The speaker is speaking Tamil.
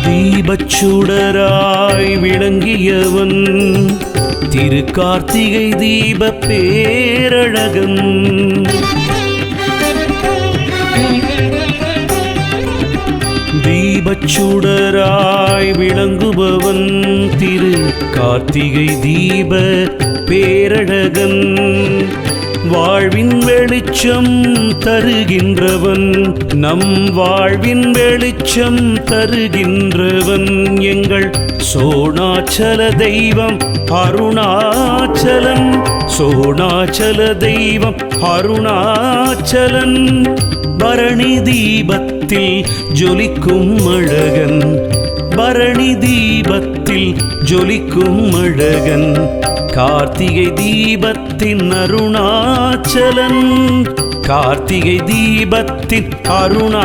தீபச்சுடராய் விளங்கியவன் திரு கார்த்திகை தீப பேரழகன். தீபச்சுடராய் விளங்குபவன் திரு கார்த்திகை தீப பேரழகன். வாழ்வின் வெளிச்சம் தருகின்றவன், நம் வாழ்வின் வெளிச்சம் தருகின்றவன். எங்கள் சோணாச்சல தெய்வம் அருணாச்சலன், சோணாச்சல தெய்வம் அருணாச்சலன். பரணி தீபத்தில் ஜொலிக்கும் அழகன், பரணி தீபத்தில் ஜொலிக்கும் அழகன். கார்த்திகை தீபத்தின் அருணாச்சலன், கார்த்திகை தீபத்தின் அருணா